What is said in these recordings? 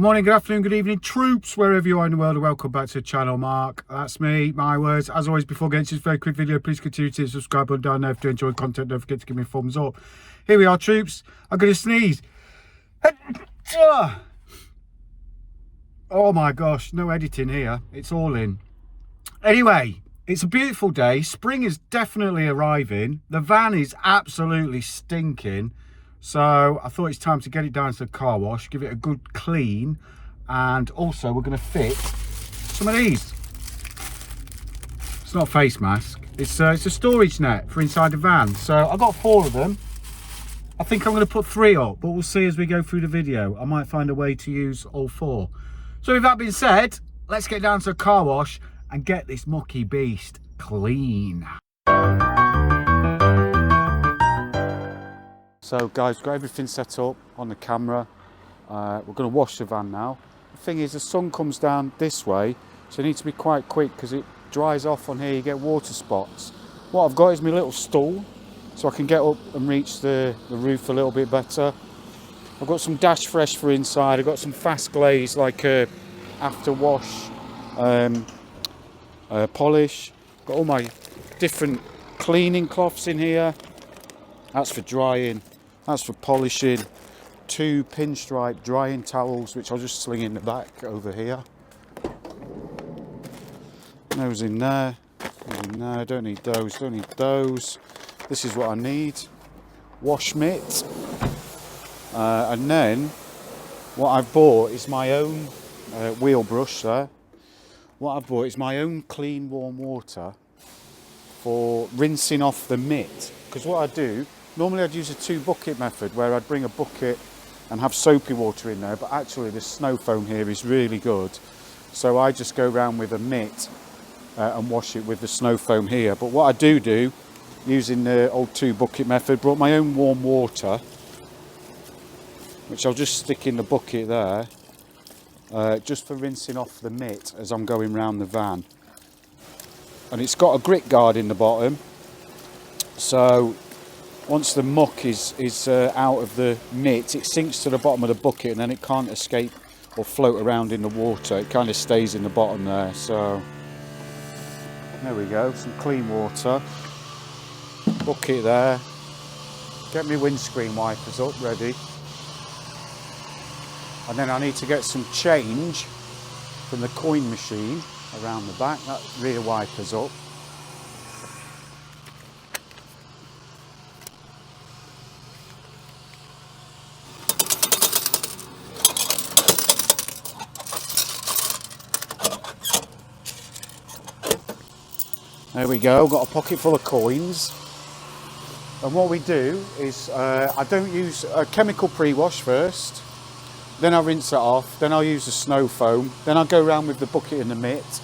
Good morning, good afternoon, good evening, troops, wherever you are in the world, and welcome back to the channel. Mark, that's me, my words. As always, before getting to this very quick video, please continue to subscribe button down there if you enjoy content. Don't forget to give me a thumbs up. Here we are, troops. I'm going to sneeze. Oh my gosh, no editing here. It's all in. Anyway, it's a beautiful day. Spring is definitely arriving. The van is absolutely stinking. So I thought it's time to get it down to the car wash, give it a good clean, and also we're going to fit some of these. It's not a face mask. It's a storage net for inside the van. So I got 4 of them. I think I'm going to put 3 up, but we'll see as we go through the video. I might find a way to use all 4. So with that being said, let's get down to the car wash and get this mucky beast clean. So guys, we've got everything set up on the camera. We're going to wash the van now. The thing is, the sun comes down this way, so you need to be quite quick because it dries off on here. You get water spots. What I've got is my little stool, so I can get up and reach the roof a little bit better. I've got some Dash Fresh for inside. I've got some fast glaze, like after wash polish. Got all my different cleaning cloths in here. That's for drying. That's for polishing. 2 pinstripe drying towels, which I'll just sling in the back over here. Those in there. Those in there. Don't need those. Don't need those. This is what I need. Wash mitt. And then what I've bought is my own wheel brush there. What I've bought is my own clean warm water for rinsing off the mitt. Because what I do, normally I'd use a 2 bucket method where I'd bring a bucket and have soapy water in there, but actually the snow foam here is really good. So I just go around with a mitt and wash it with the snow foam here. But what I do, using the old 2 bucket method, brought my own warm water, which I'll just stick in the bucket there, just for rinsing off the mitt as I'm going round the van. And it's got a grit guard in the bottom, so once the muck is out of the mitt, it sinks to the bottom of the bucket and then it can't escape or float around in the water. It kind of stays in the bottom there. So there we go, some clean water. Bucket there. Get my windscreen wipers up ready. And then I need to get some change from the coin machine around the back. That rear wipers up. There we go, got a pocket full of coins. And what we do is, I don't use a chemical pre-wash first, then I rinse it off, then I'll use the snow foam, then I'll go around with the bucket and the mitt,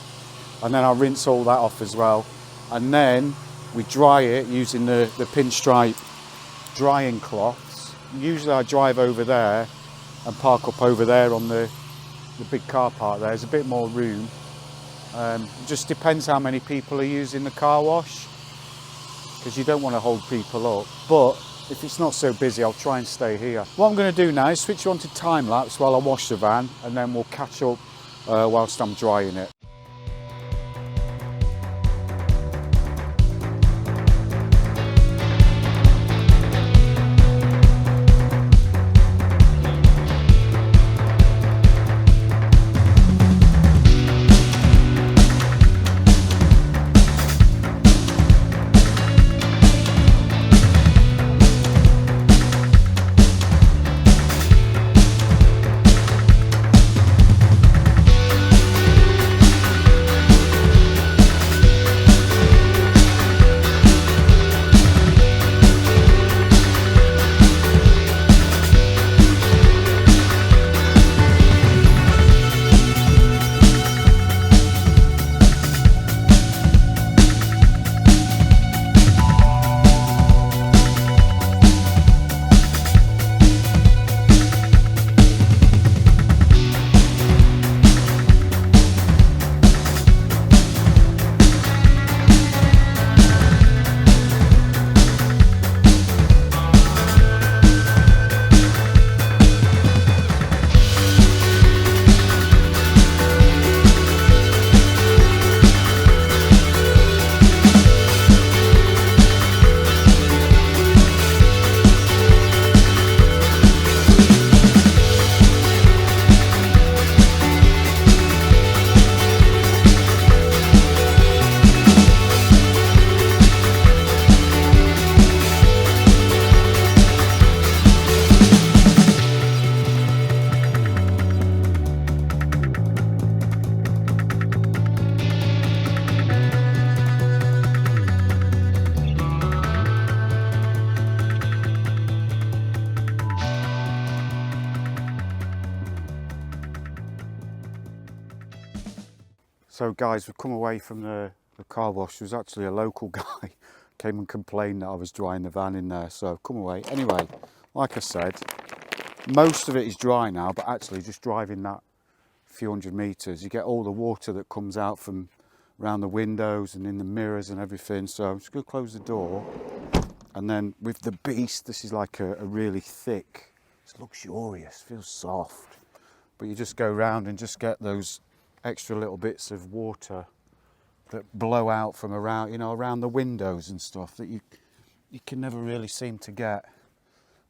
and then I'll rinse all that off as well. And then we dry it using the pinstripe drying cloths. Usually I drive over there and park up over there on the big car park there. There's a bit more room. It just depends how many people are using the car wash, because you don't want to hold people up. But if it's not so busy, I'll try and stay here. What I'm going to do now is switch on to time lapse while I wash the van, and then we'll catch up whilst I'm drying it. So guys, we've come away from the car wash. There was actually a local guy came and complained that I was drying the van in there, so I've come away. Anyway, like I said, most of it is dry now, but actually just driving that few hundred metres, you get all the water that comes out from around the windows and in the mirrors and everything. So I'm just going to close the door, and then with the Beast, this is like a really thick, it's luxurious, feels soft, but you just go around and just get those extra little bits of water that blow out from around, you know, around the windows and stuff that you can never really seem to get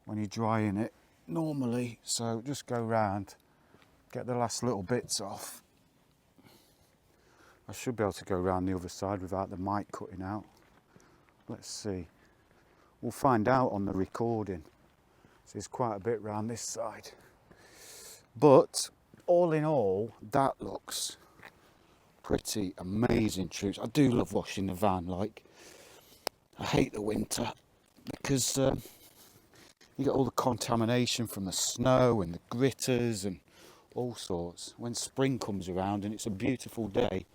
when you're drying it normally. So just go round, get the last little bits off. I should be able to go around the other side without the mic cutting out. Let's see. We'll find out on the recording. So there's quite a bit round this side. But all in all, that looks pretty amazing, troops. I do love washing the van. Like, I hate the winter because you get all the contamination from the snow and the gritters and all sorts. When spring comes around and it's a beautiful day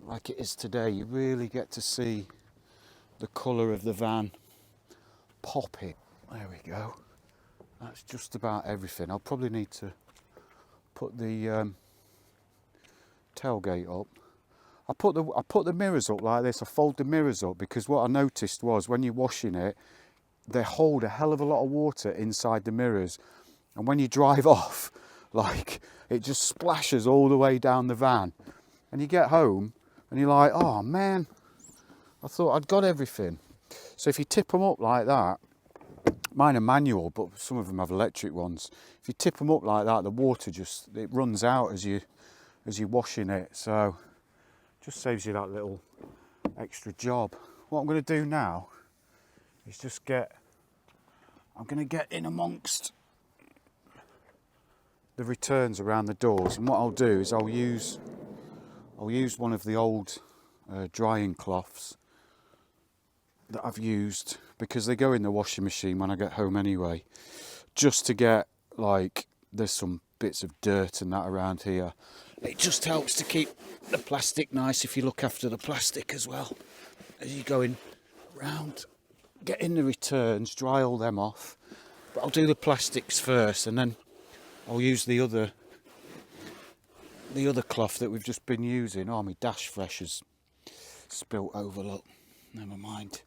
like it is today, you really get to see the colour of the van popping. There we go. That's just about everything. I'll probably need to put the tailgate up. I put the mirrors up like this. I fold the mirrors up because what I noticed was when you're washing it, they hold a hell of a lot of water inside the mirrors, and when you drive off, like, it just splashes all the way down the van, and you get home and you're like, oh man, I thought I'd got everything. So if you tip them up like that, mine are manual, but some of them have electric ones. If you tip them up like that, the water just, it runs out as you're washing it. So just saves you that little extra job. What I'm going to do now is just I'm going to get in amongst the returns around the doors, and what I'll do is I'll use one of the old drying cloths that I've used, because they go in the washing machine when I get home anyway, just to get, like, there's some bits of dirt and that around here. It just helps to keep the plastic nice if you look after the plastic as well as you're going round. Get in the returns, dry all them off, but I'll do the plastics first, and then I'll use the other cloth that we've just been using. Oh, my Dash Fresh has spilt over, look, never mind,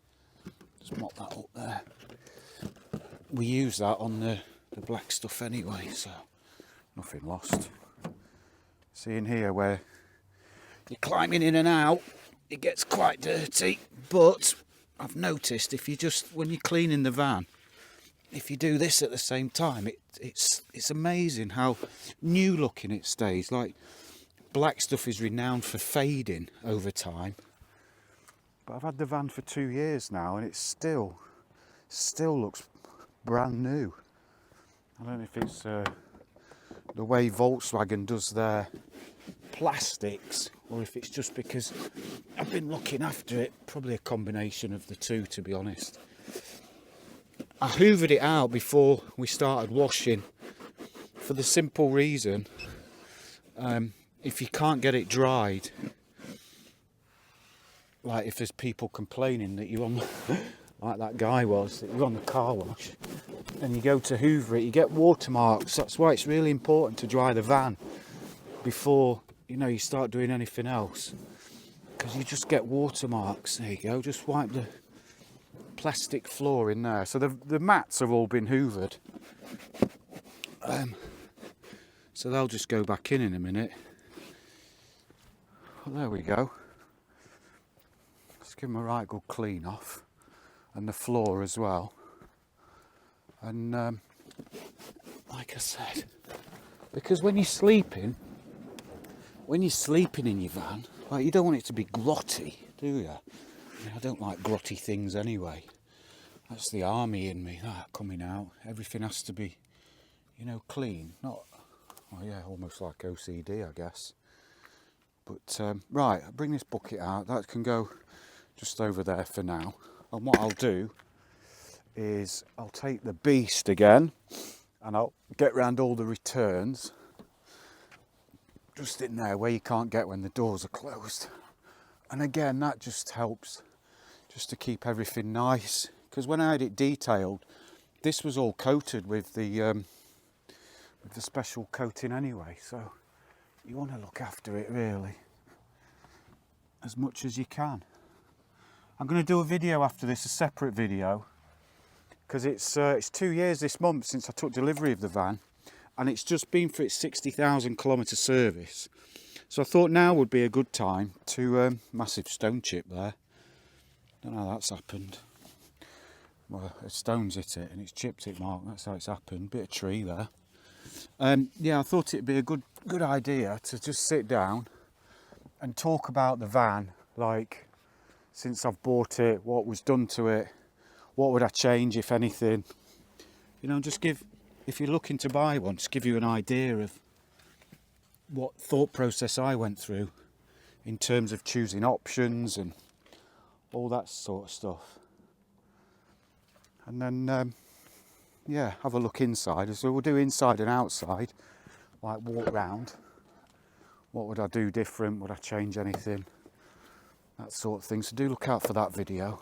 just mop that up there. We use that on the black stuff anyway, so nothing lost. See in here where you're climbing in and out, it gets quite dirty, but I've noticed when you're cleaning the van, if you do this at the same time, it's amazing how new looking it stays. Like, black stuff is renowned for fading over time, but I've had the van for 2 years now and it still looks brand new. I don't know if it's the way Volkswagen does their plastics, or if it's just because I've been looking after it. Probably a combination of the two, to be honest. I hoovered it out before we started washing for the simple reason, if you can't get it dried, like if there's people complaining that you're on, like that guy was, that you're on the car wash, and you go to hoover it, you get watermarks. That's why it's really important to dry the van before, you know, you start doing anything else, because you just get watermarks. There you go, just wipe the plastic floor in there. So the mats have all been hoovered, so they'll just go back in a minute. Well, there we go. Let's give them a right good clean off, and the floor as well. And like I said, because when you're sleeping in your van, like, you don't want it to be grotty, do you? I mean, I don't like grotty things anyway. That's the army in me, that coming out. Everything has to be, you know, clean. Not, well, yeah, almost like OCD, I guess. But right, I'll bring this bucket out. That can go just over there for now. And what I'll do is I'll take the Beast again, and I'll get round all the returns, just in there where you can't get when the doors are closed. And again, that just helps just to keep everything nice, because when I had it detailed, this was all coated with the special coating anyway, so you want to look after it really as much as you can. I'm going to do a video after this, a separate video, because it's 2 years this month since I took delivery of the van, and it's just been for its 60,000 kilometre service. So I thought now would be a good time to massive stone chip there. Don't know how that's happened. Well, a stone's hit it and it's chipped it, Mark. That's how it's happened. Bit of tree there. Yeah, I thought it'd be a good idea to just sit down and talk about the van, like since I've bought it, what was done to it, what would I change if anything. You know, just give, if you're looking to buy one, just give you an idea of what thought process I went through in terms of choosing options and all that sort of stuff. And then yeah, have a look inside. So we'll do inside and outside, like walk round. What would I do different? Would I change anything? That sort of thing. So do look out for that video.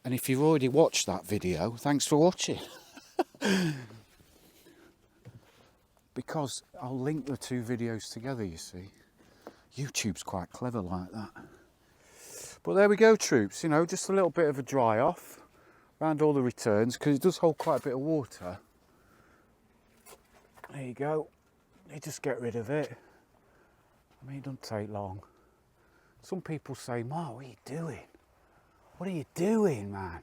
And if you've already watched that video, thanks for watching. Because I'll link the two videos together, you see. YouTube's quite clever like that. But there we go, troops. You know, just a little bit of a dry off around all the returns, because it does hold quite a bit of water. There you go. You just get rid of it. I mean, it doesn't take long. Some people say, Mark, what are you doing? What are you doing, man?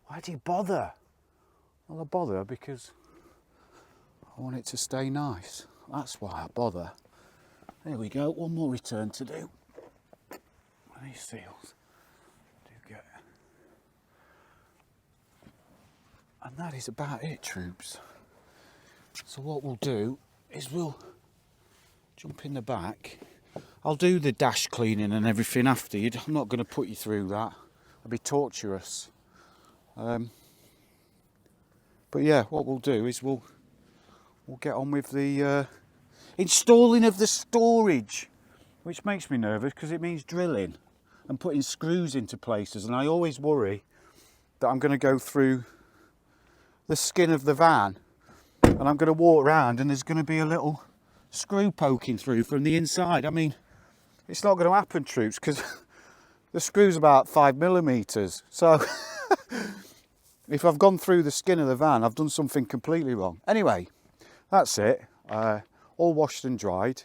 Why do you bother? Well, I bother because I want it to stay nice. That's why I bother. There we go, one more return to do. And these seals do get. And that is about it, troops. So what we'll do is we'll jump in the back. I'll do the dash cleaning and everything after you. I'm not going to put you through that. It'll be torturous. But yeah, what we'll do is we'll get on with the installing of the storage, which makes me nervous because it means drilling and putting screws into places, and I always worry that I'm going to go through the skin of the van and I'm going to walk around and there's going to be a little screw poking through from the inside. I mean, it's not going to happen, troops, because the screw's about 5mm, so if I've gone through the skin of the van, I've done something completely wrong. Anyway, that's it. All washed and dried.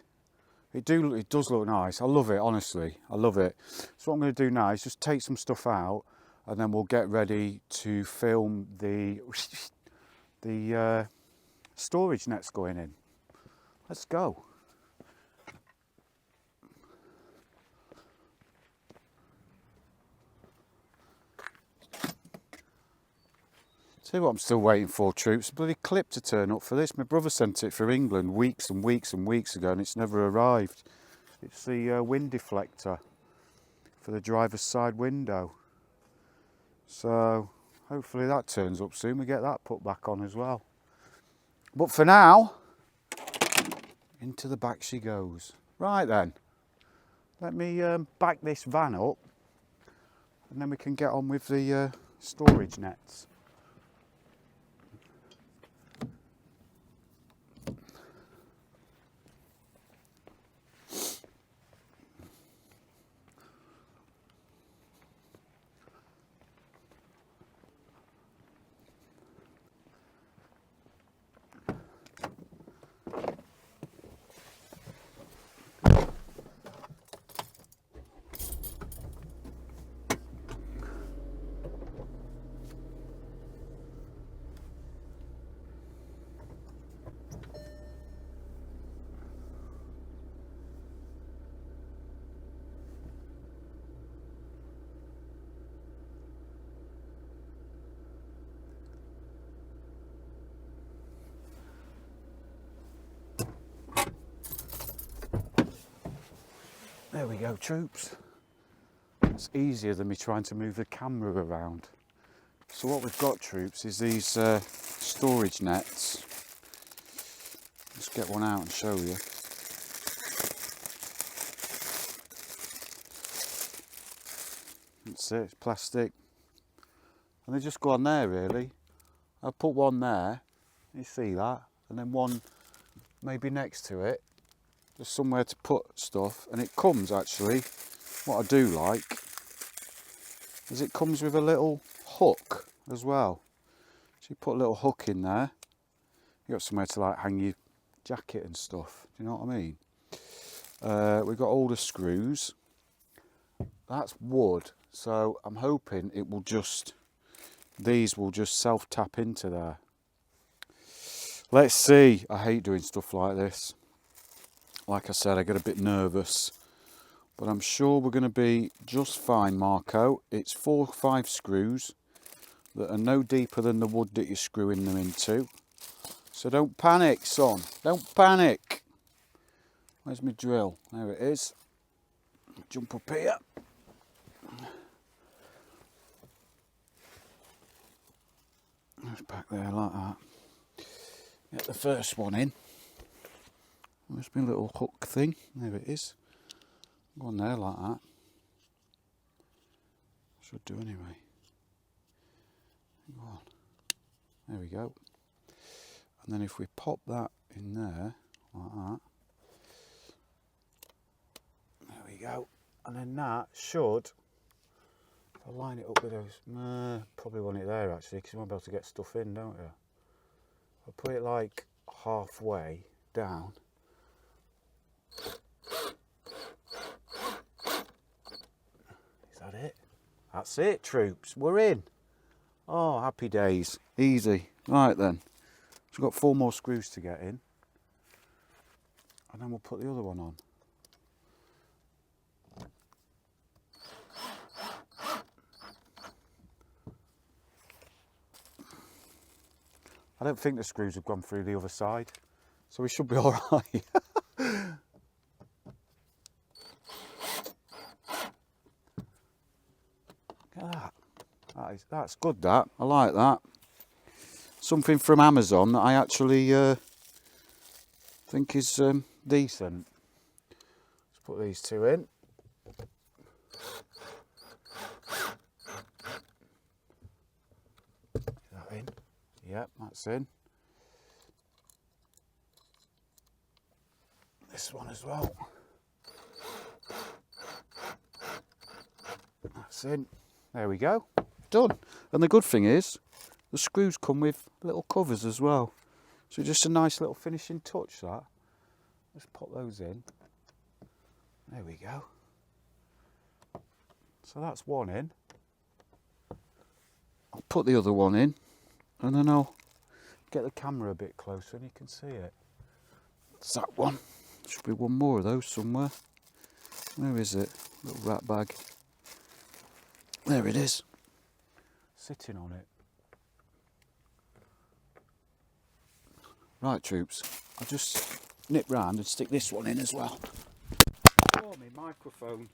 It does look nice. I love it, honestly. I love it. So what I'm going to do now is just take some stuff out, and then we'll get ready to film the storage nets going in. Let's go. Tell you what I'm still waiting for, troops. A bloody clip to turn up for this. My brother sent it for England weeks and weeks and weeks ago and it's never arrived. It's the wind deflector for the driver's side window. So hopefully that turns up soon. We get that put back on as well. But for now, into the back she goes. Right then, let me back this van up and then we can get on with the storage nets. There we go, troops. It's easier than me trying to move the camera around. So what we've got, troops, is these storage nets. get one out and show you. That's it, it's plastic. And they just go on there really. I'll put one there, you see that, and then one maybe next to it, just somewhere to put stuff. And it comes actually, what I do like, is it comes with a little hook as well. So you put a little hook in there, you got somewhere to like hang your jacket and stuff, do you know what I mean? We've got all the screws. That's wood, so I'm hoping it will just, these will just self-tap into there. Let's see. I hate doing stuff like this. Like I said, I get a bit nervous, but I'm sure we're going to be just fine, Marco. It's 4 or 5 screws that are no deeper than the wood that you're screwing them into. So don't panic, son. Don't panic. Where's my drill? There it is. Jump up here. It's back there like that. Get the first one in. There's my little hook thing. There it is. Go on there like that. Should do anyway. Go on. There we go. And then if we pop that in there like that. There we go. And then that should, if I line it up with those, probably want it there actually, because you won't be able to get stuff in, don't you? I'll put it like halfway down. Is that it? That's it, troops. We're in. Oh, happy days. Easy. Right then. So we've got 4 more screws to get in. And then we'll put the other one on. I don't think the screws have gone through the other side, so we should be all right. Look at that. That's good, that. I like that. Something from Amazon that I actually think is decent. Let's put these 2 in. Is that in? Yep, that's in. This one as well. That's in. There we go. Done. And the good thing is, the screws come with little covers as well. So just a nice little finishing touch, that. Let's pop those in. There we go. So that's one in. I'll put the other one in. And then I'll get the camera a bit closer and you can see it. It's that one. Should be one more of those somewhere. Where is it? Little rat bag. There it is. Sitting on it. Right, troops. I'll just nip round and stick this one in as well. Oh, my microphone.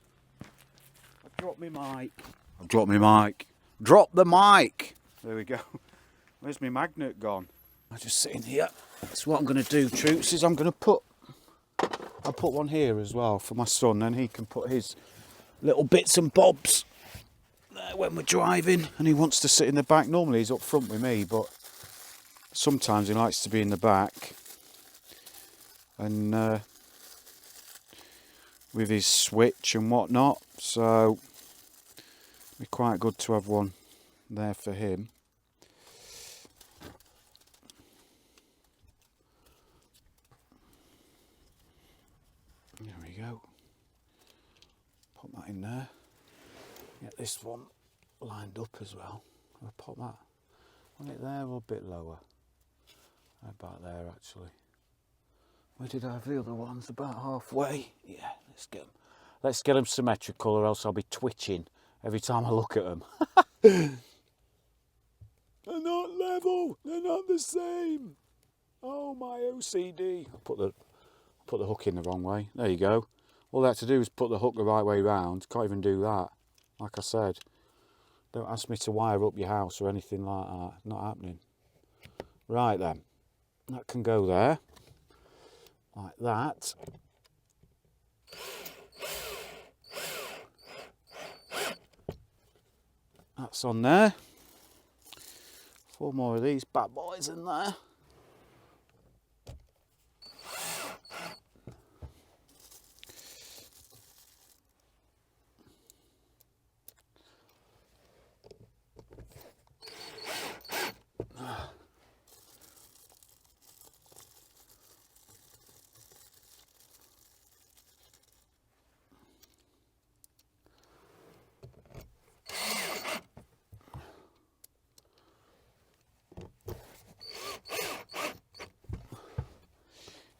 I've dropped my mic. I've dropped my mic. Drop the mic! There we go. Where's my magnet gone? I'll just sit in here. That's what I'm going to do, troops, is I'll put one here as well for my son, and he can put his little bits and bobs there when we're driving, and he wants to sit in the back. Normally he's up front with me, but sometimes he likes to be in the back. And with his switch and whatnot, so it'd be quite good to have one there for him. There we go. Pop that in there. Get this one lined up as well. I'll pop that. Want it there or a bit lower? About there actually. Where did I have the other ones? About halfway. Yeah, let's get them symmetrical, or else I'll be twitching every time I look at them. They're not level. They're not the same. Oh, my OCD. I put the hook in the wrong way. There you go. All I have to do is put the hook the right way round. Can't even do that. Like I said, don't ask me to wire up your house or anything like that. Not happening. Right then, that can go there. like that. That's on there. 4 more of these bad boys in there.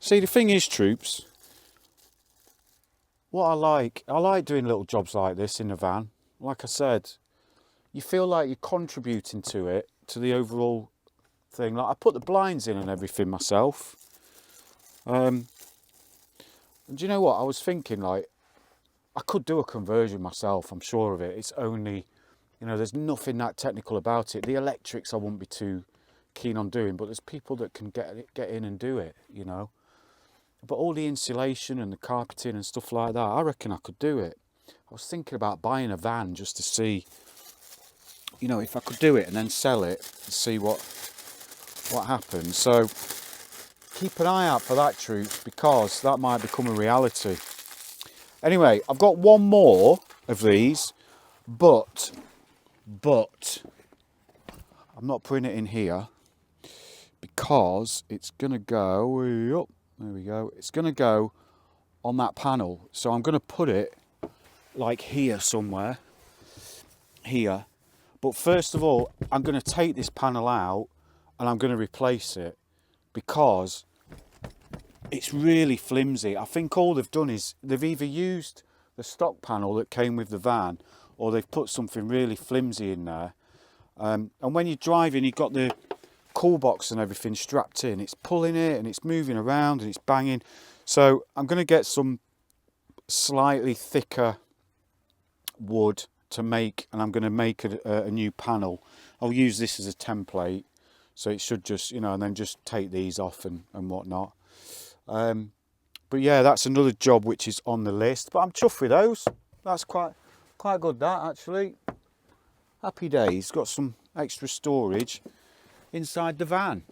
See, the thing is, troops, what I like doing little jobs like this in the van. Like I said, you feel like you're contributing to it, to the overall thing. Like I put the blinds in and everything myself. And do you know what? I was thinking, like, I could do a conversion myself, I'm sure of it. It's only, you know, there's nothing that technical about it. The electrics I wouldn't be too keen on doing, but there's people that can get in and do it, you know. But all the insulation and the carpeting and stuff like that, I reckon I could do it. I was thinking about buying a van just to see, you know, if I could do it and then sell it and see what happens. So keep an eye out for that, troops, because that might become a reality. Anyway, I've got one more of these, but I'm not putting it in here because it's gonna go, there we go, it's gonna go on that panel. So I'm gonna put it like here somewhere, here. But first of all, I'm gonna take this panel out and I'm gonna replace it because it's really flimsy. I think all they've done is they've either used the stock panel that came with the van or they've put something really flimsy in there. And when you're driving, you've got the cool box and everything strapped in. It's pulling it and it's moving around and it's banging. So I'm going to get some slightly thicker wood to make, and I'm going to make a new panel. I'll use this as a template. So it should just, you know, and then just take these off and whatnot. But yeah, that's another job which is on the list. But I'm chuffed with those. That's quite good, that, actually. Happy days. Got some extra storage inside the van.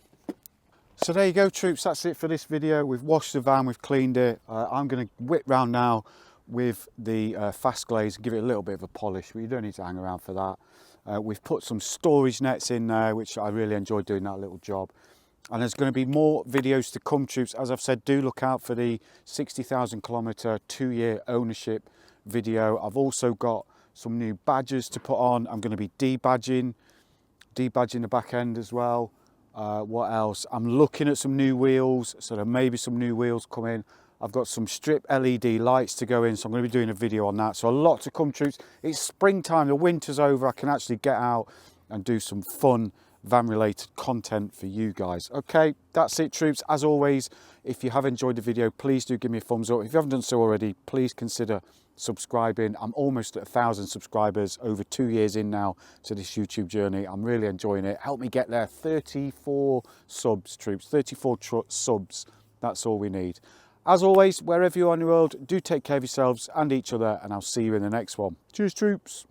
So there you go, troops. That's it for this video. We've washed the van, we've cleaned it. I'm going to whip round now with the fast glaze and give it a little bit of a polish, but you don't need to hang around for that. We've put some storage nets in there, which I really enjoyed doing that little job. And there's going to be more videos to come, troops. As I've said, do look out for the 60,000 kilometre 2-year ownership video. I've also got some new badges to put on. I'm going to be debadging the back end as well. What else? I'm looking at some new wheels, so there may be some new wheels coming. I've got some strip LED lights to go in, so I'm going to be doing a video on that. So a lot to come, troops. It's springtime, the winter's over. I can actually get out and do some fun van related content for you guys. Okay, that's it, troops. As always, if you have enjoyed the video, please do give me a thumbs up. If you haven't done so already, please consider subscribing. I'm almost at 1,000 subscribers, over 2 years in now to this YouTube journey. I'm really enjoying it. Help me get there. 34 subs, troops. 34 subs. That's all we need. As always, wherever you are in the world, do take care of yourselves and each other, and I'll see you in the next one. Cheers, troops.